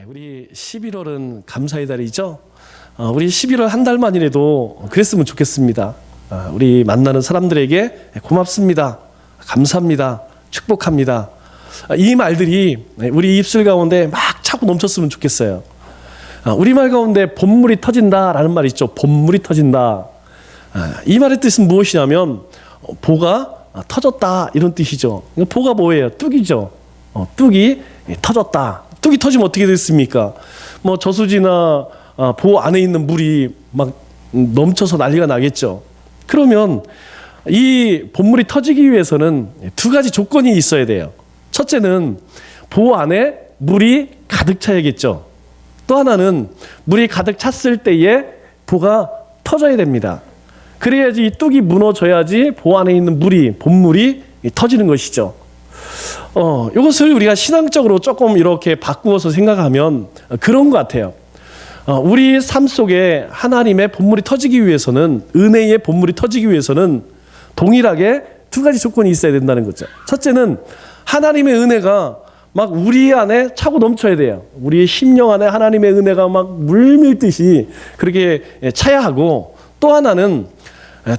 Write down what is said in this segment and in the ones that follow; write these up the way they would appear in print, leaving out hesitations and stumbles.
우리 11월은 감사의 달이죠. 우리 11월 한 달만이라도 그랬으면 좋겠습니다. 우리 만나는 사람들에게 고맙습니다, 감사합니다, 축복합니다, 이 말들이 우리 입술 가운데 막 차고 넘쳤으면 좋겠어요. 우리말 가운데 봄물이 터진다라는 말이 있죠. 봄물이 터진다. 이 말의 뜻은 무엇이냐면 보가 터졌다 이런 뜻이죠. 보가 뭐예요? 뚝이죠. 뚝이 터졌다. 뚝이 터지면 어떻게 됐습니까? 뭐 저수지나 보 안에 있는 물이 막 넘쳐서 난리가 나겠죠. 그러면 이 봄물이 터지기 위해서는 두 가지 조건이 있어야 돼요. 첫째는 보 안에 물이 가득 차야겠죠. 또 하나는 물이 가득 찼을 때에 보가 터져야 됩니다. 그래야지 이 뚝이 무너져야지 보 안에 있는 물이, 봄물이 터지는 것이죠. 이것을 우리가 신앙적으로 조금 이렇게 바꾸어서 생각하면 그런 것 같아요. 우리 삶 속에 하나님의 봄물이 터지기 위해서는, 은혜의 봄물이 터지기 위해서는 동일하게 두 가지 조건이 있어야 된다는 거죠. 첫째는 하나님의 은혜가 막 우리 안에 차고 넘쳐야 돼요. 우리의 심령 안에 하나님의 은혜가 막 물밀듯이 그렇게 차야 하고, 또 하나는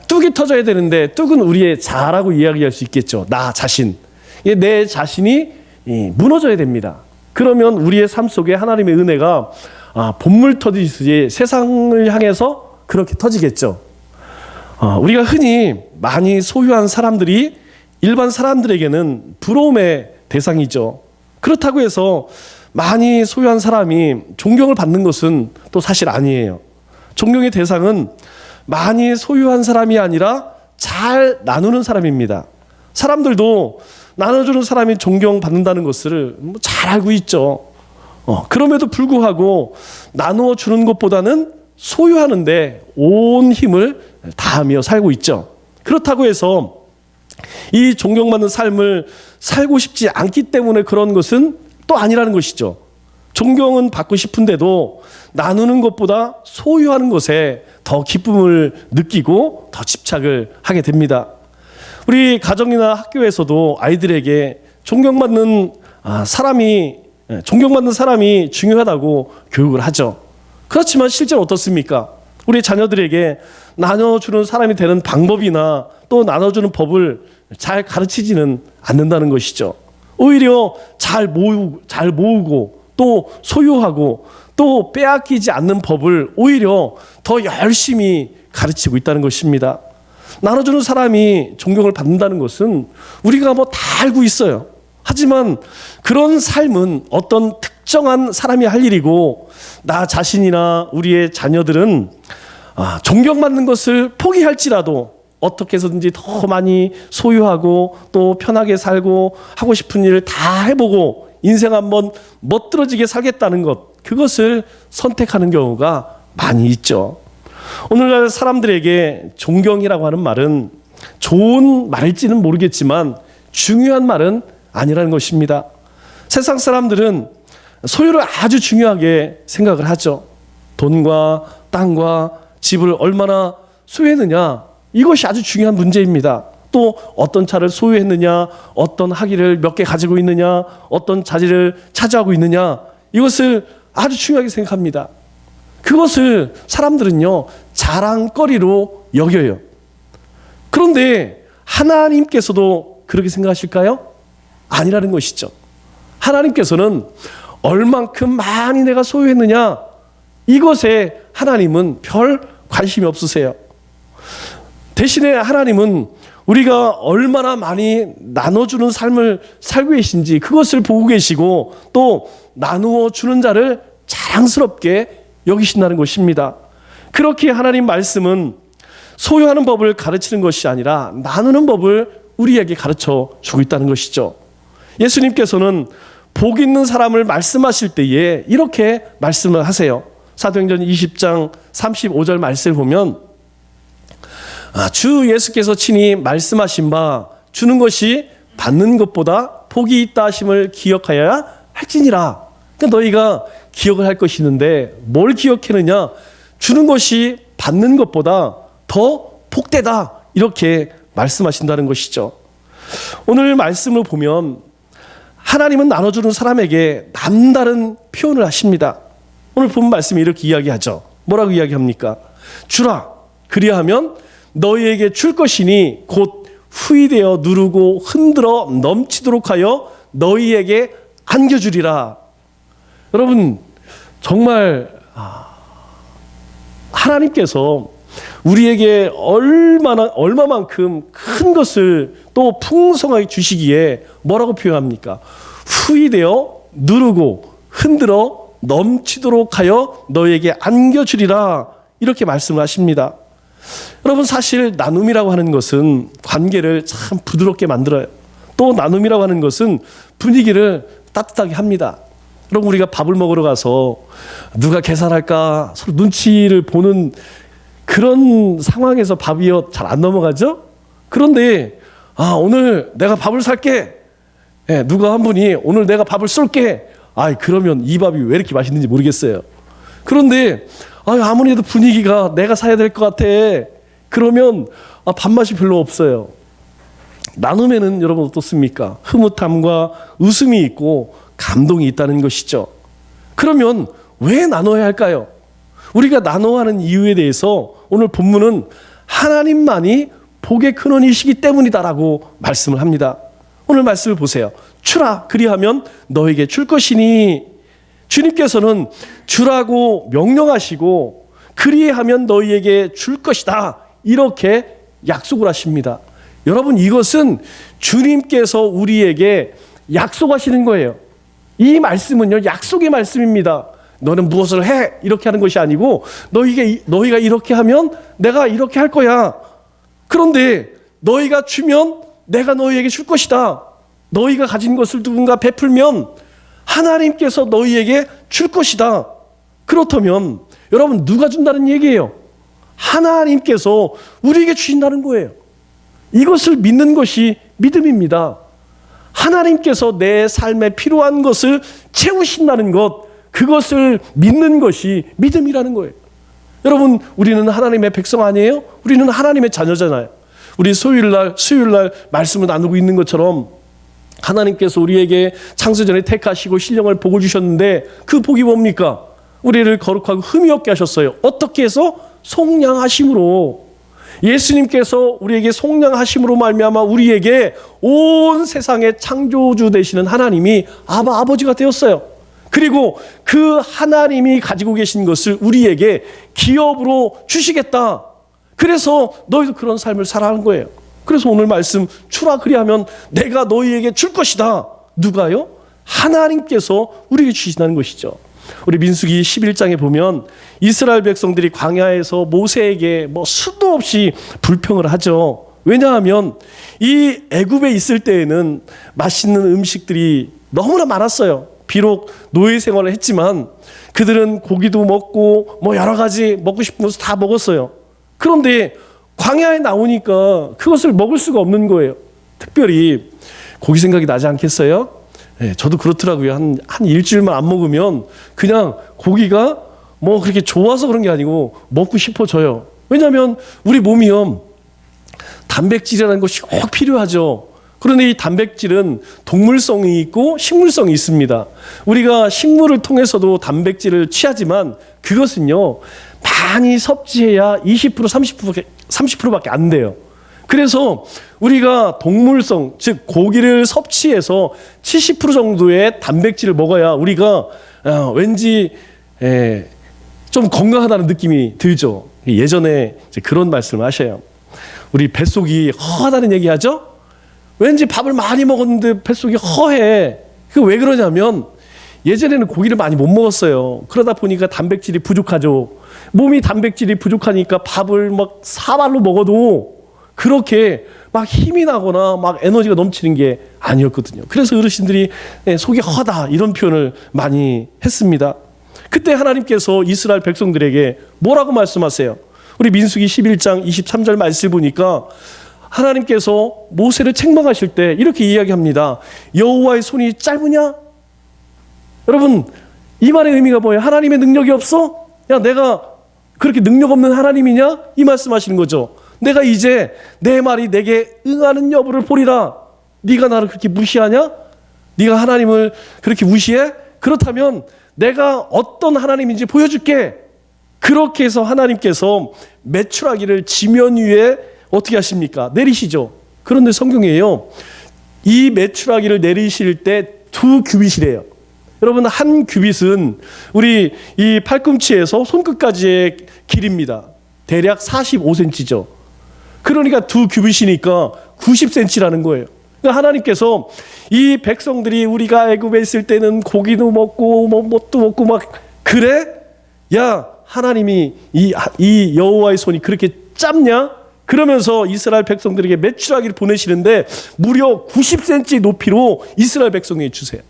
뚝이 터져야 되는데, 뚝은 우리의 자라고 이야기할 수 있겠죠. 나 자신. 내 자신이 무너져야 됩니다. 그러면 우리의 삶 속에 하나님의 은혜가 봄물 터지듯이 세상을 향해서 그렇게 터지겠죠. 우리가 흔히 많이 소유한 사람들이 일반 사람들에게는 부러움의 대상이죠. 그렇다고 해서 많이 소유한 사람이 존경을 받는 것은 또 사실 아니에요. 존경의 대상은 많이 소유한 사람이 아니라 잘 나누는 사람입니다. 사람들도 나눠주는 사람이 존경받는다는 것을 잘 알고 있죠. 그럼에도 불구하고 나누어 주는 것보다는 소유하는데 온 힘을 다하며 살고 있죠. 그렇다고 해서 이 존경받는 삶을 살고 싶지 않기 때문에 그런 것은 또 아니라는 것이죠. 존경은 받고 싶은데도 나누는 것보다 소유하는 것에 더 기쁨을 느끼고 더 집착을 하게 됩니다. 우리 가정이나 학교에서도 아이들에게 존경받는 사람이 중요하다고 교육을 하죠. 그렇지만 실제로 어떻습니까? 우리 자녀들에게 나눠주는 사람이 되는 방법이나 또 나눠주는 법을 잘 가르치지는 않는다는 것이죠. 오히려 잘 모으고 또 소유하고 또 빼앗기지 않는 법을 오히려 더 열심히 가르치고 있다는 것입니다. 나눠주는 사람이 존경을 받는다는 것은 우리가 뭐 다 알고 있어요. 하지만 그런 삶은 어떤 특정한 사람이 할 일이고, 나 자신이나 우리의 자녀들은 존경받는 것을 포기할지라도 어떻게 해서든지 더 많이 소유하고 또 편하게 살고 하고 싶은 일을 다 해보고 인생 한번 멋들어지게 살겠다는 것, 그것을 선택하는 경우가 많이 있죠. 오늘날 사람들에게 존경이라고 하는 말은 좋은 말일지는 모르겠지만 중요한 말은 아니라는 것입니다. 세상 사람들은 소유를 아주 중요하게 생각을 하죠. 돈과 땅과 집을 얼마나 소유했느냐, 이것이 아주 중요한 문제입니다. 또 어떤 차를 소유했느냐, 어떤 학위를 몇 개 가지고 있느냐, 어떤 자리를 차지하고 있느냐, 이것을 아주 중요하게 생각합니다. 그것을 사람들은요 자랑거리로 여겨요. 그런데 하나님께서도 그렇게 생각하실까요? 아니라는 것이죠. 하나님께서는 얼만큼 많이 내가 소유했느냐, 이것에 하나님은 별 관심이 없으세요. 대신에 하나님은 우리가 얼마나 많이 나눠주는 삶을 살고 계신지 그것을 보고 계시고, 또 나누어 주는 자를 자랑스럽게 여기신다는 것입니다. 그렇게 하나님 말씀은 소유하는 법을 가르치는 것이 아니라 나누는 법을 우리에게 가르쳐 주고 있다는 것이죠. 예수님께서는 복 있는 사람을 말씀하실 때에 이렇게 말씀을 하세요. 사도행전 20장 35절 말씀을 보면 주 예수께서 친히 말씀하신 바 주는 것이 받는 것보다 복이 있다 하심을 기억하여야 할지니라. 그러니까 너희가 기억을 할 것이 있는데 뭘 기억하느냐? 주는 것이 받는 것보다 더 복되다, 이렇게 말씀하신다는 것이죠. 오늘 말씀을 보면 하나님은 나눠주는 사람에게 남다른 표현을 하십니다. 오늘 본 말씀에 이렇게 이야기하죠. 뭐라고 이야기합니까? 주라, 그리하면 너희에게 줄 것이니 곧 후이되어 누르고 흔들어 넘치도록 하여 너희에게 안겨주리라. 여러분, 정말 하나님께서 우리에게 얼마만큼 큰 것을 또 풍성하게 주시기에 뭐라고 표현합니까? 후이되어 누르고 흔들어 넘치도록 하여 너에게 안겨주리라. 이렇게 말씀을 하십니다. 여러분, 사실 나눔이라고 하는 것은 관계를 참 부드럽게 만들어요. 또 나눔이라고 하는 것은 분위기를 따뜻하게 합니다. 여러분, 우리가 밥을 먹으러 가서 누가 계산할까 서로 눈치를 보는 그런 상황에서 밥이 잘 안 넘어가죠? 그런데 오늘 내가 밥을 살게. 누가 한 분이 오늘 내가 밥을 쏠게. 그러면 이 밥이 왜 이렇게 맛있는지 모르겠어요. 그런데 아무래도 분위기가 내가 사야 될 것 같아. 그러면 밥맛이 별로 없어요. 나눔에는 여러분 어떻습니까? 흐뭇함과 웃음이 있고 감동이 있다는 것이죠. 그러면 왜 나눠야 할까요? 우리가 나눠하는 이유에 대해서 오늘 본문은 하나님만이 복의 근원이시기 때문이다라고 말씀을 합니다. 오늘 말씀을 보세요. 주라, 그리하면 너에게 줄 것이니. 주님께서는 주라고 명령하시고 그리하면 너희에게 줄 것이다, 이렇게 약속을 하십니다. 여러분, 이것은 주님께서 우리에게 약속하시는 거예요. 이 말씀은요, 약속의 말씀입니다. 너는 무엇을 해, 이렇게 하는 것이 아니고 너희가 이렇게 하면 내가 이렇게 할 거야. 그런데 너희가 주면 내가 너희에게 줄 것이다. 너희가 가진 것을 누군가 베풀면 하나님께서 너희에게 줄 것이다. 그렇다면 여러분, 누가 준다는 얘기예요? 하나님께서 우리에게 주신다는 거예요. 이것을 믿는 것이 믿음입니다. 하나님께서 내 삶에 필요한 것을 채우신다는 것, 그것을 믿는 것이 믿음이라는 거예요. 여러분, 우리는 하나님의 백성 아니에요? 우리는 하나님의 자녀잖아요. 우리 수요일날 말씀을 나누고 있는 것처럼 하나님께서 우리에게 창세전에 택하시고 신령을 복을 주셨는데 그 복이 뭡니까? 우리를 거룩하고 흠이 없게 하셨어요. 어떻게 해서? 속량하심으로. 예수님께서 우리에게 속량하심으로 말미암아 우리에게 온 세상의 창조주 되시는 하나님이 아버지가 되었어요. 그리고 그 하나님이 가지고 계신 것을 우리에게 기업으로 주시겠다. 그래서 너희도 그런 삶을 살아가는 거예요. 그래서 오늘 말씀, 주라, 그리하면 내가 너희에게 줄 것이다. 누가요? 하나님께서 우리에게 주신다는 것이죠. 우리 민수기 11장에 보면 이스라엘 백성들이 광야에서 모세에게 수도 없이 불평을 하죠. 왜냐하면 이 애굽에 있을 때에는 맛있는 음식들이 너무나 많았어요. 비록 노예 생활을 했지만 그들은 고기도 먹고 여러 가지 먹고 싶은 것을 다 먹었어요. 그런데 광야에 나오니까 그것을 먹을 수가 없는 거예요. 특별히 고기 생각이 나지 않겠어요? 네, 저도 그렇더라고요. 한 일주일만 안 먹으면 그냥 고기가 그렇게 좋아서 그런 게 아니고 먹고 싶어져요. 왜냐하면 우리 몸이요, 단백질이라는 것이 꼭 필요하죠. 그런데 이 단백질은 동물성이 있고 식물성이 있습니다. 우리가 식물을 통해서도 단백질을 취하지만 그것은요, 많이 섭취해야 20% 30%밖에 안 돼요. 그래서 우리가 동물성, 즉 고기를 섭취해서 70% 정도의 단백질을 먹어야 우리가 왠지 좀 건강하다는 느낌이 들죠. 예전에 그런 말씀을 하셔요. 우리 뱃속이 허하다는 얘기하죠. 왠지 밥을 많이 먹었는데 뱃속이 허해. 그게 왜 그러냐면 예전에는 고기를 많이 못 먹었어요. 그러다 보니까 단백질이 부족하죠. 몸이 단백질이 부족하니까 밥을 4발로 먹어도 그렇게 힘이 나거나 에너지가 넘치는 게 아니었거든요. 그래서 어르신들이 속이 허다, 이런 표현을 많이 했습니다. 그때 하나님께서 이스라엘 백성들에게 뭐라고 말씀하세요? 우리 민수기 11장 23절 말씀 보니까 하나님께서 모세를 책망하실 때 이렇게 이야기합니다. 여호와의 손이 짧으냐? 여러분, 이 말의 의미가 뭐예요? 하나님의 능력이 없어? 야, 내가 그렇게 능력 없는 하나님이냐? 이 말씀하시는 거죠. 내가 이제 내 말이 내게 응하는 여부를 보리라. 네가 나를 그렇게 무시하냐? 네가 하나님을 그렇게 무시해? 그렇다면 내가 어떤 하나님인지 보여줄게. 그렇게 해서 하나님께서 메추라기를 지면 위에 어떻게 하십니까? 내리시죠. 그런데 성경이에요. 이 메추라기를 내리실 때 2규빗이래요. 여러분, 한 규빗은 우리 이 팔꿈치에서 손끝까지의 길입니다. 대략 45cm죠. 그러니까 2규빗이니까 90cm라는 거예요. 그러니까 하나님께서 이 백성들이 우리가 애굽에 있을 때는 고기도 먹고 뭐 뭣도 먹고 막 그래? 야, 하나님이 이 여호와의 손이 그렇게 짧냐? 그러면서 이스라엘 백성들에게 메추라기를 보내시는데 무려 90cm 높이로 이스라엘 백성에게 주세요.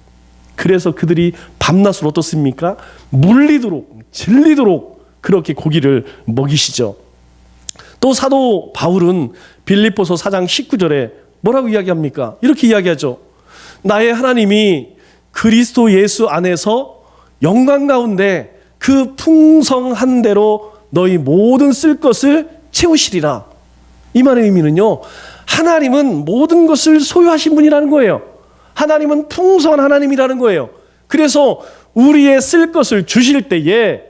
그래서 그들이 밤낮을 어떻습니까? 물리도록 질리도록 그렇게 고기를 먹이시죠. 또 사도 바울은 빌립보서 4장 19절에 뭐라고 이야기합니까? 이렇게 이야기하죠. 나의 하나님이 그리스도 예수 안에서 영광 가운데 그 풍성한 대로 너희 모든 쓸 것을 채우시리라. 이 말의 의미는요, 하나님은 모든 것을 소유하신 분이라는 거예요. 하나님은 풍성한 하나님이라는 거예요. 그래서 우리의 쓸 것을 주실 때에,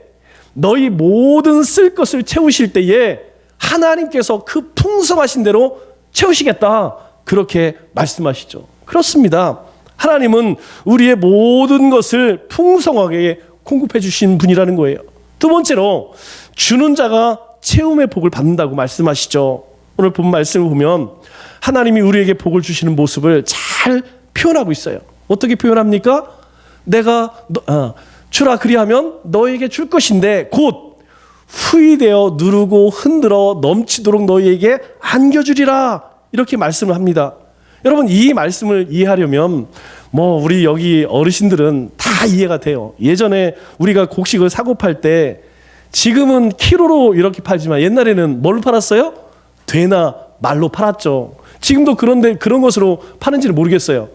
너희 모든 쓸 것을 채우실 때에 하나님께서 그 풍성하신 대로 채우시겠다, 그렇게 말씀하시죠. 그렇습니다. 하나님은 우리의 모든 것을 풍성하게 공급해 주신 분이라는 거예요. 두 번째로, 주는 자가 채움의 복을 받는다고 말씀하시죠. 오늘 본 말씀을 보면 하나님이 우리에게 복을 주시는 모습을 잘 표현하고 있어요. 어떻게 표현합니까? 내가 주라 그리하면 너에게 줄 것인데 곧 후이되어 누르고 흔들어 넘치도록 너희에게 안겨주리라, 이렇게 말씀을 합니다. 여러분, 이 말씀을 이해하려면 우리 여기 어르신들은 다 이해가 돼요. 예전에 우리가 곡식을 사고 팔 때, 지금은 키로로 이렇게 팔지만 옛날에는 뭘로 팔았어요? 되나 말로 팔았죠. 지금도 그런데 그런 것으로 파는지는 모르겠어요.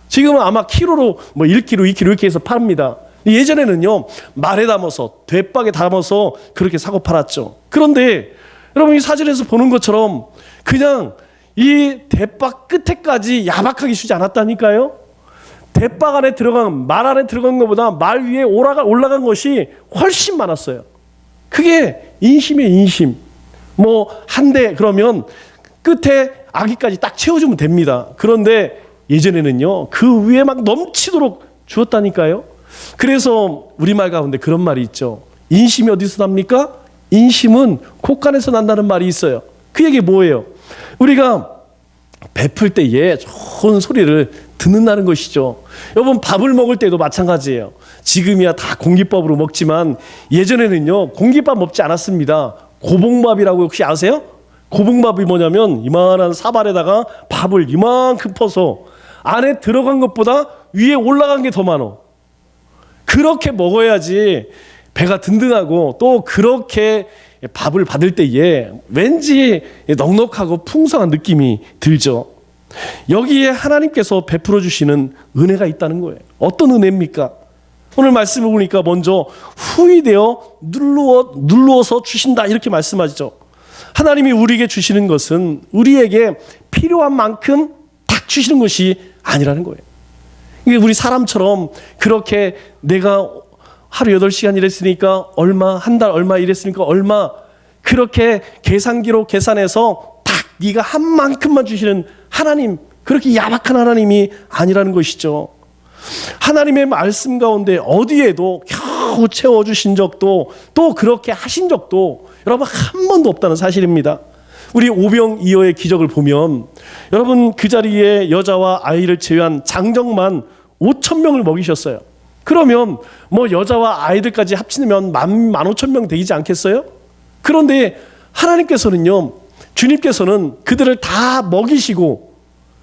지금은 아마 키로로 1kg, 2kg 이렇게 해서 팝니다. 예전에는요, 말에 담아서 대박에 담아서 그렇게 사고 팔았죠. 그런데 여러분, 이 사진에서 보는 것처럼 그냥 이 대박 끝에까지 야박하게 주지 않았다니까요. 대박 안에 들어간, 말 안에 들어간 것보다 말 위에 올라간 것이 훨씬 많았어요. 그게 인심이에요, 인심. 한 대 그러면 끝에 아기까지 딱 채워주면 됩니다. 그런데 예전에는요, 그 위에 막 넘치도록 주었다니까요. 그래서 우리말 가운데 그런 말이 있죠. 인심이 어디서 납니까? 인심은 콧간에서 난다는 말이 있어요. 그 얘기 뭐예요? 우리가 베풀 때에 좋은 소리를 듣는다는 것이죠. 여러분, 밥을 먹을 때도 마찬가지예요. 지금이야 다 공깃밥으로 먹지만 예전에는요, 공깃밥 먹지 않았습니다. 고봉밥이라고 혹시 아세요? 고봉밥이 뭐냐면 이만한 사발에다가 밥을 이만큼 퍼서 안에 들어간 것보다 위에 올라간 게 더 많어. 그렇게 먹어야지 배가 든든하고, 또 그렇게 밥을 받을 때에 왠지 넉넉하고 풍성한 느낌이 들죠. 여기에 하나님께서 베풀어 주시는 은혜가 있다는 거예요. 어떤 은혜입니까? 오늘 말씀을 보니까 먼저 후이되어 눌러서 주신다, 이렇게 말씀하시죠. 하나님이 우리에게 주시는 것은 우리에게 필요한 만큼 딱 주시는 것이 아니라는 거예요. 이게 우리 사람처럼 그렇게 내가 하루 8시간 일했으니까 얼마, 한 달 얼마 일했으니까 얼마, 그렇게 계산기로 계산해서 딱 네가 한 만큼만 주시는 하나님, 그렇게 야박한 하나님이 아니라는 것이죠. 하나님의 말씀 가운데 어디에도 겨우 채워주신 적도, 또 그렇게 하신 적도 여러분 한 번도 없다는 사실입니다. 우리 오병이어의 기적을 보면 여러분, 그 자리에 여자와 아이를 제외한 장정만 5,000명을 먹이셨어요. 그러면 여자와 아이들까지 합치면 15,000명 되지 않겠어요? 그런데 하나님께서는요, 주님께서는 그들을 다 먹이시고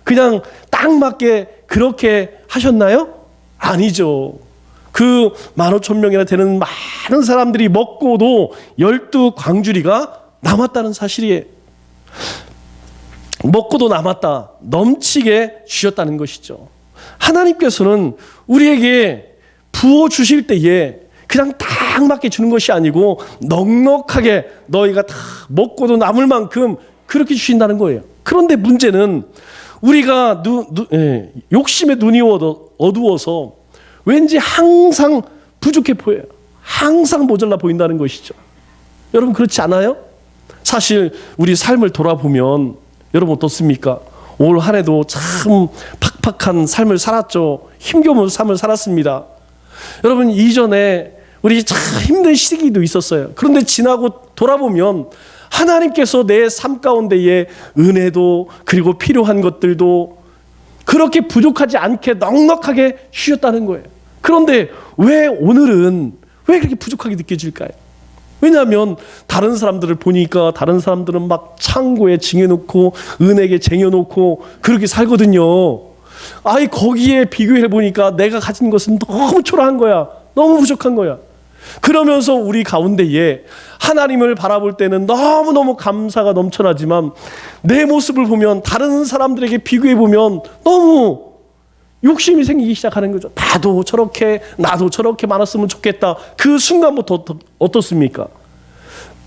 그냥 딱 맞게 그렇게 하셨나요? 아니죠. 그 15,000명이나 되는 많은 사람들이 먹고도 12광주리가 남았다는 사실이에요. 먹고도 남았다, 넘치게 주셨다는 것이죠. 하나님께서는 우리에게 부어주실 때에 그냥 딱 맞게 주는 것이 아니고 넉넉하게 너희가 다 먹고도 남을 만큼 그렇게 주신다는 거예요. 그런데 문제는 우리가 욕심의 눈이 어두워서 왠지 항상 부족해 보여요. 항상 모자라 보인다는 것이죠. 여러분 그렇지 않아요? 사실 우리 삶을 돌아보면 여러분 어떻습니까? 올 한 해도 참 팍팍한 삶을 살았죠. 힘겨운 삶을 살았습니다. 여러분 이전에 우리 참 힘든 시기도 있었어요. 그런데 지나고 돌아보면 하나님께서 내 삶 가운데에 은혜도 그리고 필요한 것들도 그렇게 부족하지 않게 넉넉하게 주셨다는 거예요. 그런데 왜 오늘은 왜 그렇게 부족하게 느껴질까요? 왜냐하면 다른 사람들을 보니까 다른 사람들은 막 창고에 쟁여놓고 은행에 쟁여놓고 그렇게 살거든요. 아이 거기에 비교해 보니까 내가 가진 것은 너무 초라한 거야. 너무 부족한 거야. 그러면서 우리 가운데에 하나님을 바라볼 때는 너무너무 감사가 넘쳐나지만 내 모습을 보면 다른 사람들에게 비교해 보면 너무 욕심이 생기기 시작하는 거죠. 나도 저렇게 많았으면 좋겠다. 그 순간부터 어떻습니까?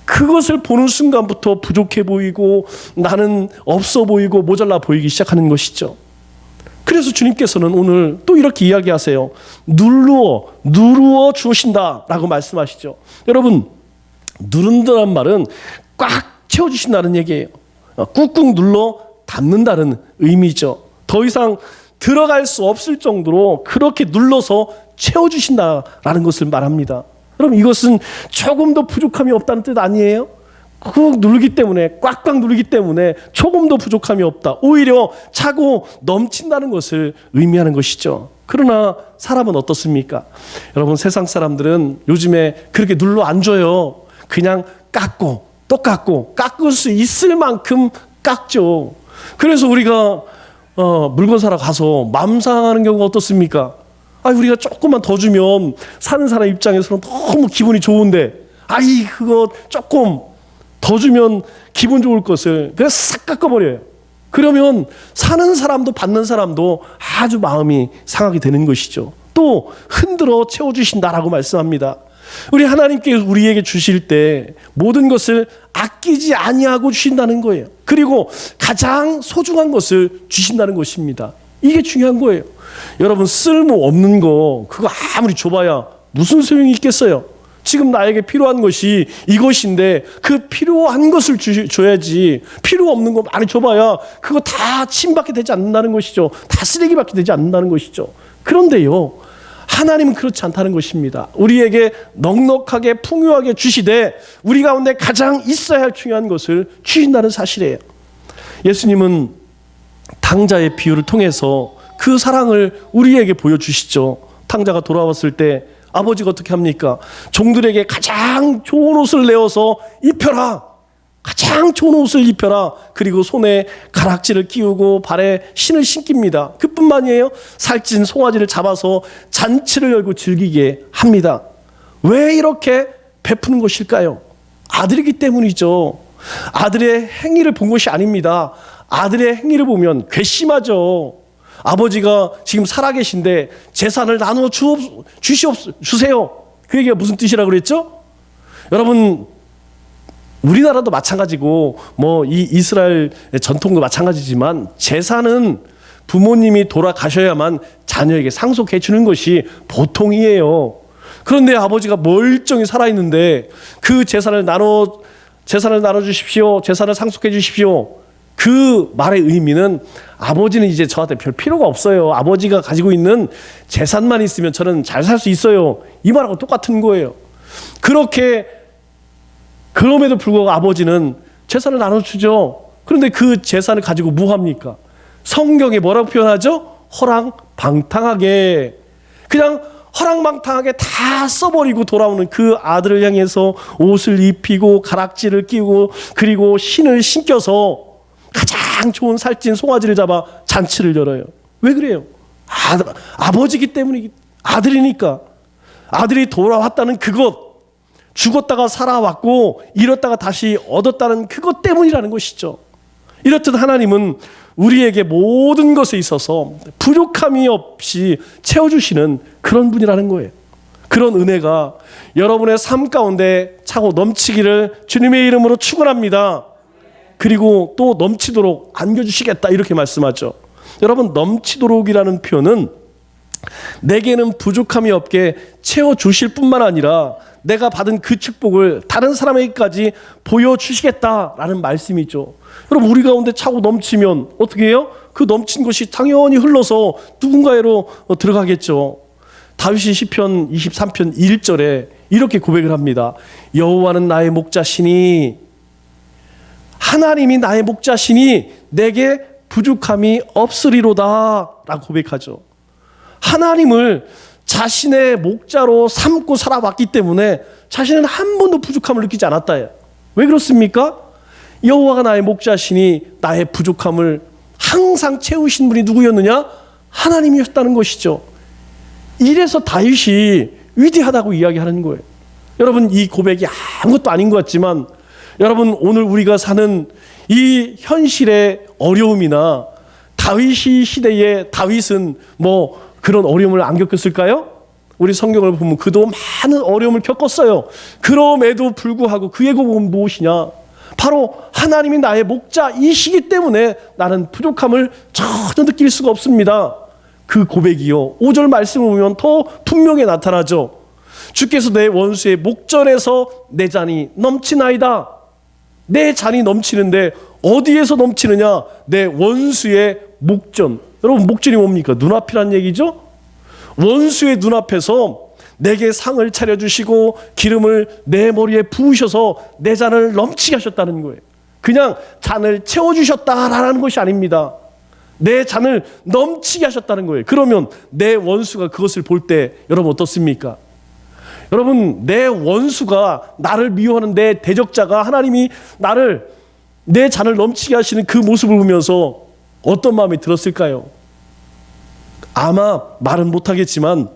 그것을 보는 순간부터 부족해 보이고 나는 없어 보이고 모자라 보이기 시작하는 것이죠. 그래서 주님께서는 오늘 또 이렇게 이야기하세요. 누르어 주신다라고 말씀하시죠. 여러분 누른다는 말은 꽉 채워주신다는 얘기예요. 꾹꾹 눌러 담는다는 의미죠. 더 이상 들어갈 수 없을 정도로 그렇게 눌러서 채워주신다라는 것을 말합니다. 여러분 이것은 조금도 부족함이 없다는 뜻 아니에요? 꾹 누르기 때문에 꽉꽉 누르기 때문에 조금도 부족함이 없다. 오히려 차고 넘친다는 것을 의미하는 것이죠. 그러나 사람은 어떻습니까? 여러분 세상 사람들은 요즘에 그렇게 눌러 안 줘요. 그냥 깎고 또 깎고 깎을 수 있을 만큼 깎죠. 그래서 우리가 물건 사러 가서 맘 상하는 경우가 어떻습니까? 우리가 조금만 더 주면 사는 사람 입장에서는 너무 기분이 좋은데 그거 조금 더 주면 기분 좋을 것을 그냥 싹 깎아버려요. 그러면 사는 사람도 받는 사람도 아주 마음이 상하게 되는 것이죠. 또 흔들어 채워주신다라고 말씀합니다. 우리 하나님께 우리에게 주실 때 모든 것을 아끼지 아니하고 주신다는 거예요. 그리고 가장 소중한 것을 주신다는 것입니다. 이게 중요한 거예요. 여러분 쓸모없는 거 그거 아무리 줘봐야 무슨 소용이 있겠어요? 지금 나에게 필요한 것이 이것인데 그 필요한 것을 줘야지 필요 없는 거 많이 줘봐야 그거 다 침밖에 되지 않는다는 것이죠. 다 쓰레기밖에 되지 않는다는 것이죠. 그런데요 하나님은 그렇지 않다는 것입니다. 우리에게 넉넉하게 풍요하게 주시되 우리 가운데 가장 있어야 할 중요한 것을 주신다는 사실이에요. 예수님은 탕자의 비유를 통해서 그 사랑을 우리에게 보여주시죠. 탕자가 돌아왔을 때 아버지가 어떻게 합니까? 종들에게 가장 좋은 옷을 내어서 입혀라. 가장 좋은 옷을 입혀라. 그리고 손에 가락지를 끼우고 발에 신을 신깁니다. 그뿐만이에요. 살찐 송아지를 잡아서 잔치를 열고 즐기게 합니다. 왜 이렇게 베푸는 것일까요? 아들이기 때문이죠. 아들의 행위를 본 것이 아닙니다. 아들의 행위를 보면 괘씸하죠. 아버지가 지금 살아계신데 재산을 나누어 주세요. 그 얘기가 무슨 뜻이라고 그랬죠? 여러분 우리나라도 마찬가지고 이 이스라엘 전통도 마찬가지지만 재산은 부모님이 돌아가셔야만 자녀에게 상속해 주는 것이 보통이에요. 그런데 아버지가 멀쩡히 살아있는데 그 재산을 나눠 주십시오. 재산을 상속해 주십시오. 그 말의 의미는 아버지는 이제 저한테 별 필요가 없어요. 아버지가 가지고 있는 재산만 있으면 저는 잘 살 수 있어요. 이 말하고 똑같은 거예요. 그럼에도 불구하고 아버지는 재산을 나눠주죠. 그런데 그 재산을 가지고 뭐 합니까? 성경에 뭐라고 표현하죠? 허랑방탕하게 그냥 허랑방탕하게 다 써버리고 돌아오는 그 아들을 향해서 옷을 입히고 가락지를 끼우고 그리고 신을 신겨서 가장 좋은 살찐 송아지를 잡아 잔치를 열어요. 왜 그래요? 아버지기 때문에 아들이니까. 아들이 돌아왔다는 그것, 죽었다가 살아왔고 잃었다가 다시 얻었다는 그것 때문이라는 것이죠. 이렇듯 하나님은 우리에게 모든 것에 있어서 부족함이 없이 채워주시는 그런 분이라는 거예요. 그런 은혜가 여러분의 삶 가운데 차고 넘치기를 주님의 이름으로 축원합니다. 그리고 또 넘치도록 안겨주시겠다 이렇게 말씀하죠. 여러분, 넘치도록이라는 표현은 내게는 부족함이 없게 채워주실 뿐만 아니라 내가 받은 그 축복을 다른 사람에게까지 보여주시겠다라는 말씀이죠. 여러분, 우리 가운데 차고 넘치면 어떻게 해요? 그 넘친 것이 당연히 흘러서 누군가로 들어가겠죠. 다윗이 시편 23편 1절에 이렇게 고백을 합니다. 여호와는 나의 목자시니, 하나님이 나의 목자시니 내게 부족함이 없으리로다 라고 고백하죠. 하나님을 자신의 목자로 삼고 살아왔기 때문에 자신은 한 번도 부족함을 느끼지 않았다. 왜 그렇습니까? 여호와가 나의 목자시니 나의 부족함을 항상 채우신 분이 누구였느냐? 하나님이었다는 것이죠. 이래서 다윗이 위대하다고 이야기하는 거예요. 여러분, 이 고백이 아무것도 아닌 것 같지만 여러분, 오늘 우리가 사는 이 현실의 어려움이나 다윗이 시대에 다윗은 뭐 그런 어려움을 안 겪었을까요? 우리 성경을 보면 그도 많은 어려움을 겪었어요. 그럼에도 불구하고 그의 고백은 무엇이냐? 바로 하나님이 나의 목자이시기 때문에 나는 부족함을 전혀 느낄 수가 없습니다. 그 고백이요, 5절 말씀을 보면 더 분명히 나타나죠. 주께서 내 원수의 목전에서 내 잔이 넘치나이다. 내 잔이 넘치는데 어디에서 넘치느냐? 내 원수의 목전. 여러분, 목전이 뭡니까? 눈앞이란 얘기죠. 원수의 눈앞에서 내게 상을 차려주시고 기름을 내 머리에 부으셔서 내 잔을 넘치게 하셨다는 거예요. 그냥 잔을 채워주셨다라는 것이 아닙니다. 내 잔을 넘치게 하셨다는 거예요. 그러면 내 원수가 그것을 볼 때 여러분 어떻습니까? 여러분, 내 원수가 나를 미워하는 내 대적자가 하나님이 나를, 내 잔을 넘치게 하시는 그 모습을 보면서 어떤 마음이 들었을까요? 아마 말은 못하겠지만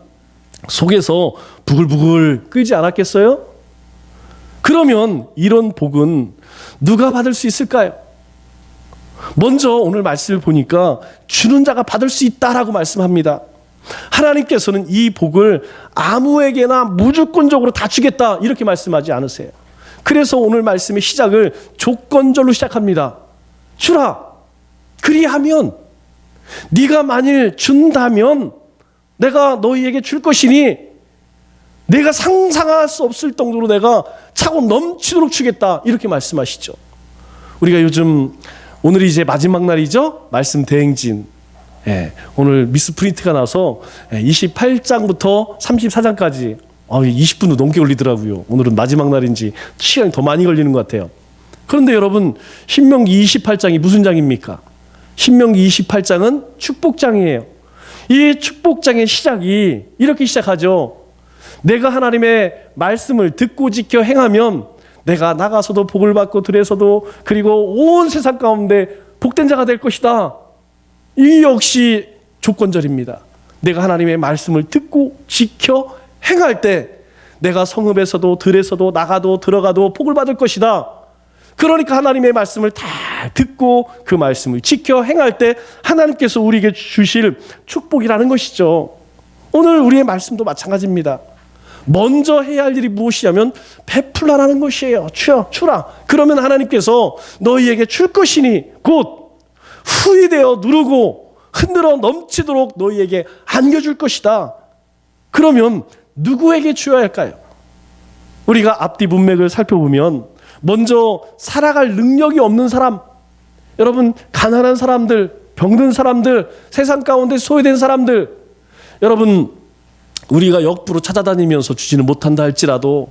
속에서 부글부글 끓지 않았겠어요? 그러면 이런 복은 누가 받을 수 있을까요? 먼저 오늘 말씀을 보니까 주는 자가 받을 수 있다라고 말씀합니다. 하나님께서는 이 복을 아무에게나 무조건적으로 다 주겠다 이렇게 말씀하지 않으세요. 그래서 오늘 말씀의 시작을 조건절로 시작합니다. 주라. 그리하면, 네가 만일 준다면 내가 너희에게 줄 것이니 내가 상상할 수 없을 정도로 내가 차고 넘치도록 주겠다 이렇게 말씀하시죠. 우리가 요즘, 오늘이 이제 마지막 날이죠. 말씀 대행진. 오늘 미스 프린트가 나서 28장부터 34장까지 20분도 넘게 걸리더라고요. 오늘은 마지막 날인지 시간이 더 많이 걸리는 것 같아요. 그런데 여러분, 신명기 28장이 무슨 장입니까? 신명기 28장은 축복장이에요. 이 축복장의 시작이 이렇게 시작하죠. 내가 하나님의 말씀을 듣고 지켜 행하면 내가 나가서도 복을 받고 들에서도, 그리고 온 세상 가운데 복된 자가 될 것이다. 이 역시 조건절입니다. 내가 하나님의 말씀을 듣고 지켜 행할 때 내가 성읍에서도 들에서도 나가도 들어가도 복을 받을 것이다. 그러니까 하나님의 말씀을 다 듣고 그 말씀을 지켜 행할 때 하나님께서 우리에게 주실 축복이라는 것이죠. 오늘 우리의 말씀도 마찬가지입니다. 먼저 해야 할 일이 무엇이냐면 베풀라라는 것이에요. 주라. 그러면 하나님께서 너희에게 줄 것이니 곧 후히되어 누르고 흔들어 넘치도록 너희에게 안겨줄 것이다. 그러면 누구에게 주어야 할까요? 우리가 앞뒤 문맥을 살펴보면 먼저 살아갈 능력이 없는 사람, 여러분, 가난한 사람들, 병든 사람들, 세상 가운데 소외된 사람들, 여러분, 우리가 역부로 찾아다니면서 주지는 못한다 할지라도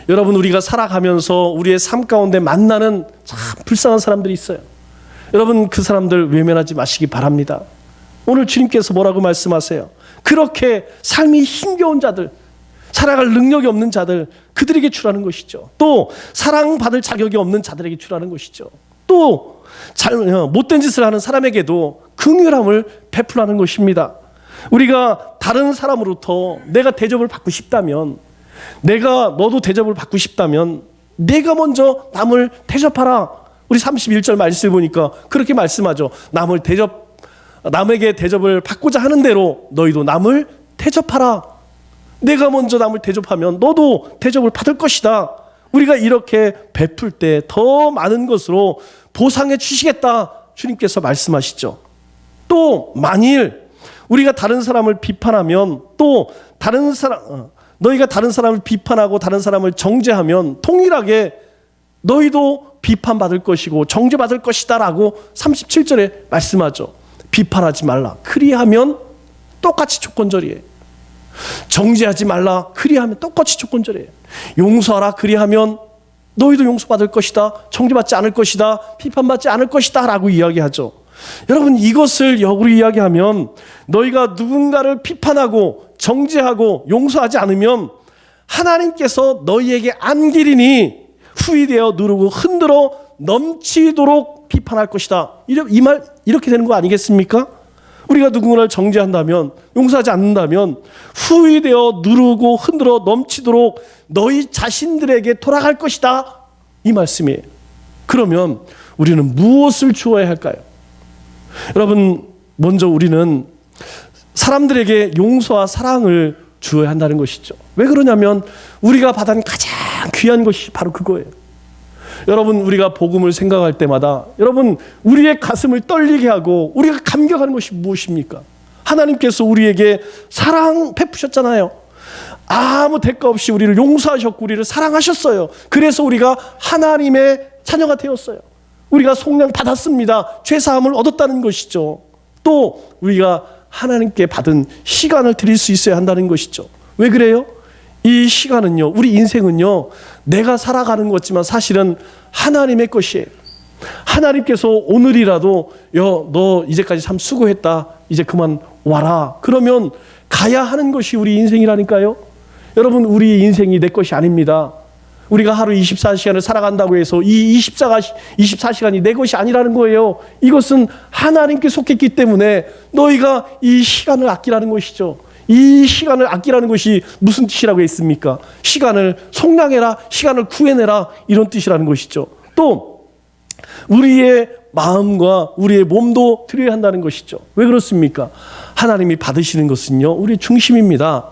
여러분, 우리가 살아가면서 우리의 삶 가운데 만나는 참 불쌍한 사람들이 있어요. 여러분, 그 사람들 외면하지 마시기 바랍니다. 오늘 주님께서 뭐라고 말씀하세요? 그렇게 삶이 힘겨운 자들, 살아갈 능력이 없는 자들, 그들에게 주라는 것이죠. 또 사랑받을 자격이 없는 자들에게 주라는 것이죠. 또 못된 짓을 하는 사람에게도 긍휼함을 베풀라는 것입니다. 우리가 다른 사람으로부터 내가 대접을 받고 싶다면, 너도 대접을 받고 싶다면 내가 먼저 남을 대접하라. 우리 31절 말씀을 보니까 그렇게 말씀하죠. 남에게 대접을 받고자 하는 대로 너희도 남을 대접하라. 내가 먼저 남을 대접하면 너도 대접을 받을 것이다. 우리가 이렇게 베풀 때 더 많은 것으로 보상해 주시겠다 주님께서 말씀하시죠. 또 만일 우리가 다른 사람을 비판하면 또 너희가 다른 사람을 비판하고 다른 사람을 정죄하면 동일하게 너희도 비판받을 것이고 정죄받을 것이다 라고 37절에 말씀하죠. 비판하지 말라. 그리하면 똑같이 조건절이에요. 정죄하지 말라. 그리하면 똑같이 조건절이에요. 용서하라. 그리하면 너희도 용서받을 것이다. 정죄받지 않을 것이다. 비판받지 않을 것이다 라고 이야기하죠. 여러분, 이것을 역으로 이야기하면 너희가 누군가를 비판하고 정죄하고 용서하지 않으면 하나님께서 너희에게 안기리니 후이되어 누르고 흔들어 넘치도록 비판할 것이다. 이 말 이렇게 되는 거 아니겠습니까? 우리가 누군가를 정죄한다면, 용서하지 않는다면 후이되어 누르고 흔들어 넘치도록 너희 자신들에게 돌아갈 것이다. 이 말씀이에요. 그러면 우리는 무엇을 주어야 할까요? 여러분, 먼저 우리는 사람들에게 용서와 사랑을 주어야 한다는 것이죠. 왜 그러냐면 우리가 받은 가장 귀한 것이 바로 그거예요. 여러분, 우리가 복음을 생각할 때마다 여러분, 우리의 가슴을 떨리게 하고 우리가 감격하는 것이 무엇입니까? 하나님께서 우리에게 사랑 베푸셨잖아요. 아무 대가 없이 우리를 용서하셨고 우리를 사랑하셨어요. 그래서 우리가 하나님의 자녀가 되었어요. 우리가 속량 받았습니다. 죄사함을 얻었다는 것이죠. 또 우리가 하나님께 받은 시간을 드릴 수 있어야 한다는 것이죠. 왜 그래요? 이 시간은요, 우리 인생은요, 내가 살아가는 것지만 사실은 하나님의 것이에요. 하나님께서 오늘이라도 너 이제까지 참 수고했다. 이제 그만 와라. 그러면 가야 하는 것이 우리 인생이라니까요. 여러분, 우리 인생이 내 것이 아닙니다. 우리가 하루 24시간을 살아간다고 해서 이 24시간이 내 것이 아니라는 거예요. 이것은 하나님께 속했기 때문에 너희가 이 시간을 아끼라는 것이죠. 이 시간을 아끼라는 것이 무슨 뜻이라고 했습니까? 시간을 속량해라, 시간을 구해내라, 이런 뜻이라는 것이죠. 또 우리의 마음과 우리의 몸도 드려야 한다는 것이죠. 왜 그렇습니까? 하나님이 받으시는 것은요, 우리의 중심입니다.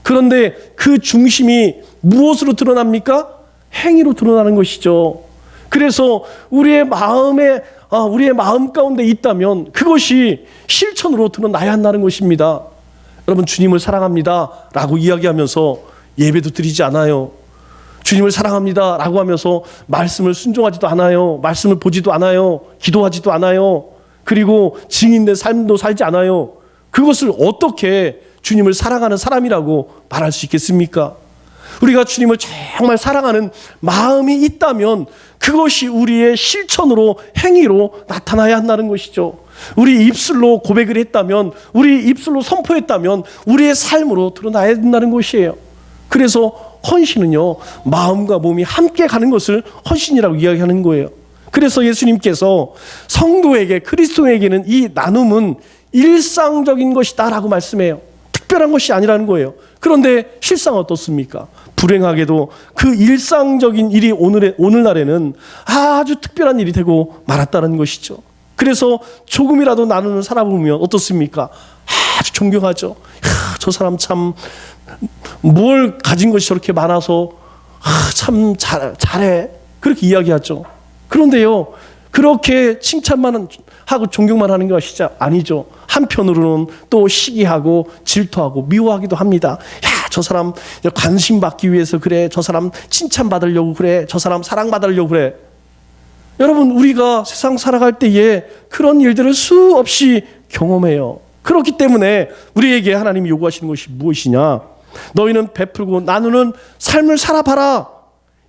그런데 그 중심이 무엇으로 드러납니까? 행위로 드러나는 것이죠. 그래서 우리의 마음 가운데 있다면 그것이 실천으로 드러나야 한다는 것입니다. 여러분, 주님을 사랑합니다 라고 이야기하면서 예배도 드리지 않아요. 주님을 사랑합니다 라고 하면서 말씀을 순종하지도 않아요. 말씀을 보지도 않아요. 기도하지도 않아요. 그리고 증인된 삶도 살지 않아요. 그것을 어떻게 주님을 사랑하는 사람이라고 말할 수 있겠습니까? 우리가 주님을 정말 사랑하는 마음이 있다면 그것이 우리의 실천으로, 행위로 나타나야 한다는 것이죠. 우리 입술로 고백을 했다면, 우리 입술로 선포했다면 우리의 삶으로 드러나야 된다는 것이에요. 그래서 헌신은요, 마음과 몸이 함께 가는 것을 헌신이라고 이야기하는 거예요. 그래서 예수님께서 성도에게, 그리스도에게는 이 나눔은 일상적인 것이다 라고 말씀해요. 특별한 것이 아니라는 거예요. 그런데 실상은 어떻습니까? 불행하게도 그 일상적인 일이 오늘날에는 아주 특별한 일이 되고 말았다는 것이죠. 그래서 조금이라도 나누는 사람을 보면 어떻습니까? 아주 존경하죠. 저 사람 참 뭘 가진 것이 저렇게 많아서 참 잘해. 그렇게 이야기하죠. 그런데요, 그렇게 칭찬만 하고 존경만 하는 것이 아니죠. 한편으로는 또 시기하고 질투하고 미워하기도 합니다. 야, 저 사람 관심 받기 위해서 그래. 저 사람 칭찬 받으려고 그래. 저 사람 사랑 받으려고 그래. 여러분, 우리가 세상 살아갈 때에 그런 일들을 수없이 경험해요. 그렇기 때문에 우리에게 하나님이 요구하시는 것이 무엇이냐? 너희는 베풀고 나누는 삶을 살아봐라.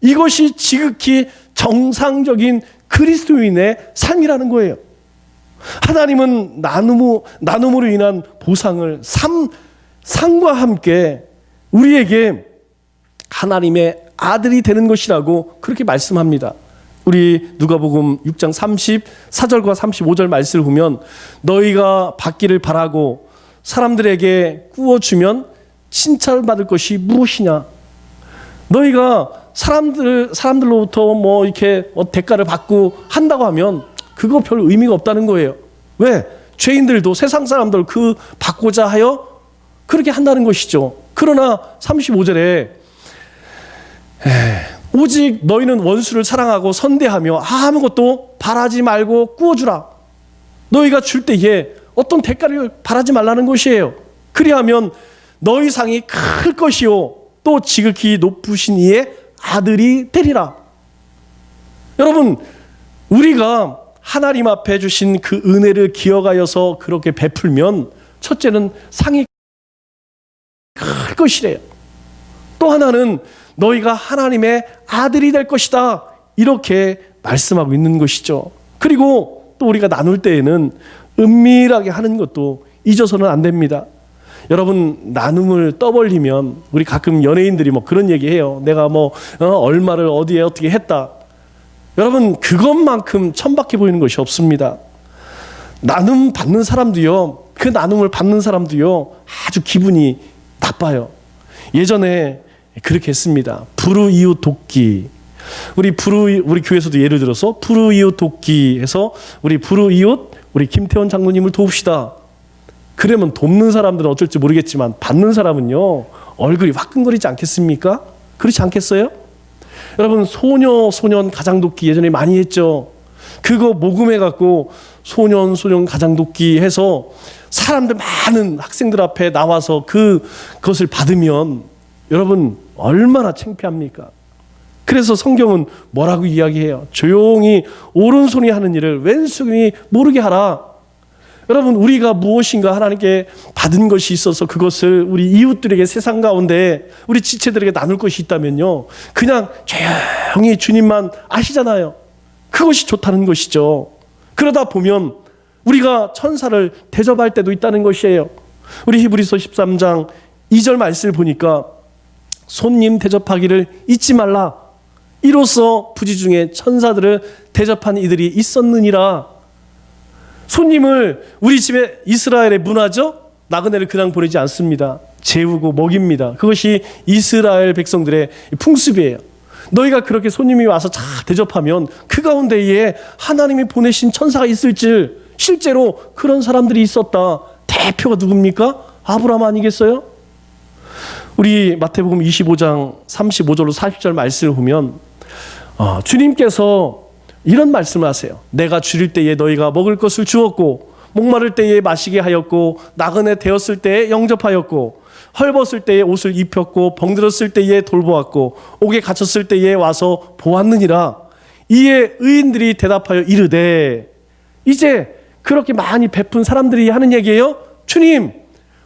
이것이 지극히 정상적인 그리스도인의 삶이라는 거예요. 하나님은 나눔으로 인한 보상을 상과 함께 우리에게 하나님의 아들이 되는 것이라고 그렇게 말씀합니다. 우리 누가복음 6장 34절과 35절 말씀을 보면 너희가 받기를 바라고 사람들에게 구워주면 칭찬받을 것이 무엇이냐? 너희가 사람들로부터 뭐 이렇게 대가를 받고 한다고 하면 그거 별 의미가 없다는 거예요. 왜? 죄인들도 세상 사람들 그 받고자 하여 그렇게 한다는 것이죠. 그러나 35절에 오직 너희는 원수를 사랑하고 선대하며 아무것도 바라지 말고 구워주라. 너희가 줄 때에 어떤 대가를 바라지 말라는 것이에요. 그리하면 너희 상이 클 것이요 또 지극히 높으신 이의 아들이 되리라. 여러분, 우리가 하나님 앞에 주신 그 은혜를 기억하여서 그렇게 베풀면 첫째는 상이 클 것이래요. 또 하나는 너희가 하나님의 아들이 될 것이다. 이렇게 말씀하고 있는 것이죠. 그리고 또 우리가 나눌 때에는 은밀하게 하는 것도 잊어서는 안 됩니다. 여러분, 나눔을 떠벌리면 우리 가끔 연예인들이 뭐 그런 얘기해요. 내가 뭐 얼마를 어디에 어떻게 했다. 여러분, 그것만큼 천박해 보이는 것이 없습니다. 나눔 받는 사람도요, 그 나눔을 받는 사람도요, 아주 기분이 나빠요. 예전에 그렇게 했습니다. 불우이웃 돕기. 우리 교회에서도 예를 들어서 불우이웃 돕기 해서 우리 불우이웃 우리 김태원 장로님을 도웁시다. 그러면 돕는 사람들은 어쩔지 모르겠지만 받는 사람은요, 얼굴이 화끈거리지 않겠습니까? 그렇지 않겠어요? 여러분, 소년 가장 돕기 예전에 많이 했죠. 그거 모금해 갖고 소년 가장 돕기 해서 사람들, 많은 학생들 앞에 나와서 그것을 받으면 여러분 얼마나 창피합니까? 그래서 성경은 뭐라고 이야기해요? 조용히 오른손이 하는 일을 왼손이 모르게 하라. 여러분, 우리가 무엇인가 하나님께 받은 것이 있어서 그것을 우리 이웃들에게, 세상 가운데 우리 지체들에게 나눌 것이 있다면요, 그냥 조용히 주님만 아시잖아요. 그것이 좋다는 것이죠. 그러다 보면 우리가 천사를 대접할 때도 있다는 것이에요. 우리 히브리서 13장 2절 말씀을 보니까 손님 대접하기를 잊지 말라. 이로써 부지 중에 천사들을 대접한 이들이 있었느니라. 손님을, 우리 집에 이스라엘의 문화죠. 나그네를 그냥 보내지 않습니다. 재우고 먹입니다. 그것이 이스라엘 백성들의 풍습이에요. 너희가 그렇게 손님이 와서 잘 대접하면 그 가운데에 하나님이 보내신 천사가 있을 줄, 실제로 그런 사람들이 있었다. 대표가 누굽니까? 아브라함 아니겠어요? 우리 마태복음 25장 35절로 40절 말씀을 보면 주님께서 이런 말씀을 하세요. 내가 줄일 때에 너희가 먹을 것을 주었고, 목마를 때에 마시게 하였고, 나그네 되었을 때에 영접하였고, 헐벗을 때에 옷을 입혔고, 병들었을 때에 돌보았고, 옥에 갇혔을 때에 와서 보았느니라. 이에 의인들이 대답하여 이르되, 이제 그렇게 많이 베푼 사람들이 하는 얘기예요. 주님,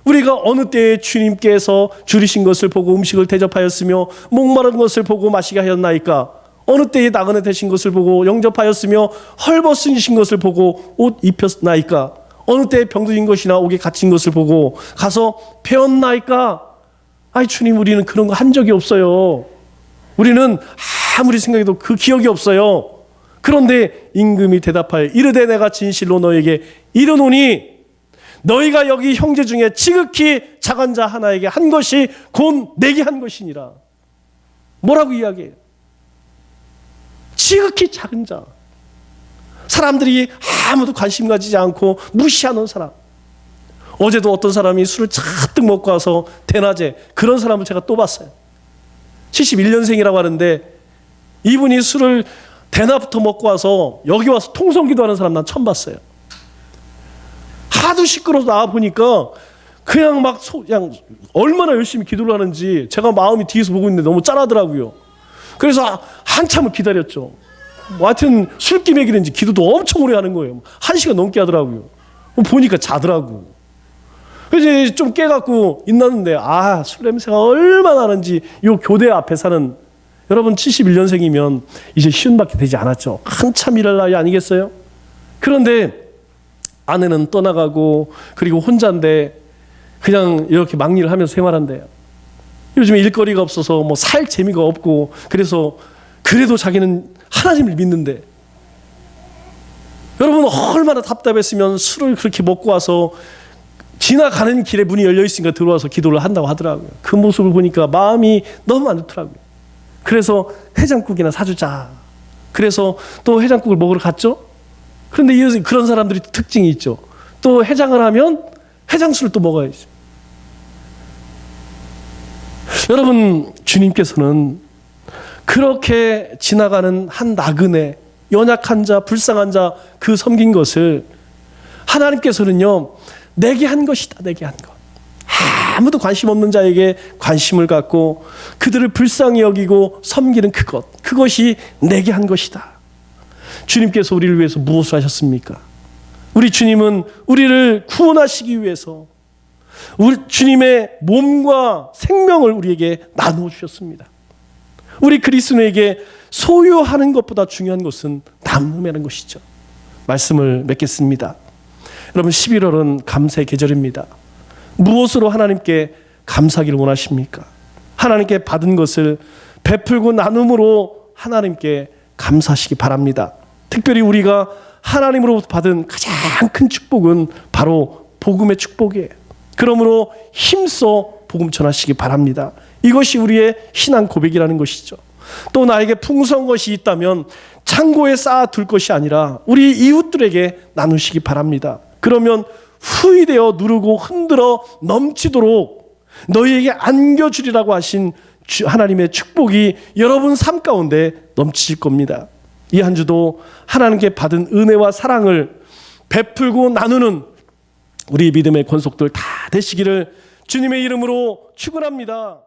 우리가 어느 때에 주님께서 줄이신 것을 보고 음식을 대접하였으며 목마른 것을 보고 마시게 하였나이까? 어느 때에 나그네 되신 것을 보고 영접하였으며 헐벗으신 것을 보고 옷 입혔나이까? 어느 때에 병들인 것이나 옥에 갇힌 것을 보고 가서 배웠나이까? 아이, 주님, 우리는 그런 거 한 적이 없어요. 우리는 아무리 생각해도 그 기억이 없어요. 그런데 임금이 대답하여 이르되 내가 진실로 너에게 이르노니 너희가 여기 형제 중에 지극히 작은 자 하나에게 한 것이 곧 내게 한 것이니라. 뭐라고 이야기해요? 지극히 작은 자. 사람들이 아무도 관심 가지지 않고 무시하는 사람. 어제도 어떤 사람이 술을 잔뜩 먹고 와서 대낮에, 그런 사람을 제가 또 봤어요. 71년생이라고 하는데 이분이 술을 대낮부터 먹고 와서 여기 와서 통성기도 하는 사람 난 처음 봤어요. 하도 시끄러워서 나와보니까 그냥 그냥 얼마나 열심히 기도를 하는지 제가 마음이 뒤에서 보고 있는데 너무 짠하더라고요. 그래서 한참을 기다렸죠. 하여튼 술기 먹이는지 기도도 엄청 오래 하는 거예요. 1시간 넘게 하더라고요. 보니까 자더라고. 그래서 좀 깨갖고 있났는데, 술 냄새가 얼마나 나는지. 요 교대 앞에 사는 여러분 71년생이면 이제 50밖에 되지 않았죠. 한참 일할 나이 아니겠어요? 그런데 아내는 떠나가고, 그리고 혼자인데 그냥 이렇게 막일을 하면서 생활한대요. 요즘에 일거리가 없어서 뭐 살 재미가 없고, 그래서 그래도 자기는 하나님을 믿는데, 여러분 얼마나 답답했으면 술을 그렇게 먹고 와서 지나가는 길에 문이 열려 있으니까 들어와서 기도를 한다고 하더라고요. 그 모습을 보니까 마음이 너무 안 좋더라고요. 그래서 해장국이나 사주자. 그래서 또 해장국을 먹으러 갔죠. 그런데 그런 사람들이 특징이 있죠. 또 해장을 하면 해장술을 또 먹어야죠. 여러분, 주님께서는 그렇게 지나가는 한 나그네, 연약한 자, 불쌍한 자, 그 섬긴 것을 하나님께서는요, 내게 한 것이다, 내게 한 것. 아무도 관심 없는 자에게 관심을 갖고 그들을 불쌍히 여기고 섬기는 그것이 내게 한 것이다. 주님께서 우리를 위해서 무엇을 하셨습니까? 우리 주님은 우리를 구원하시기 위해서 우리 주님의 몸과 생명을 우리에게 나누어 주셨습니다. 우리 그리스도인에게 소유하는 것보다 중요한 것은 나눔이라는 것이죠. 말씀을 맺겠습니다. 여러분, 11월은 감사의 계절입니다. 무엇으로 하나님께 감사하기를 원하십니까? 하나님께 받은 것을 베풀고 나눔으로 하나님께 감사하시기 바랍니다. 특별히 우리가 하나님으로부터 받은 가장 큰 축복은 바로 복음의 축복이에요. 그러므로 힘써 복음 전하시기 바랍니다. 이것이 우리의 신앙 고백이라는 것이죠. 또 나에게 풍성한 것이 있다면 창고에 쌓아둘 것이 아니라 우리 이웃들에게 나누시기 바랍니다. 그러면 후이되어 누르고 흔들어 넘치도록 너희에게 안겨주리라고 하신 하나님의 축복이 여러분 삶 가운데 넘치실 겁니다. 이 한 주도 하나님께 받은 은혜와 사랑을 베풀고 나누는 우리 믿음의 권속들 다 되시기를 주님의 이름으로 축원합니다.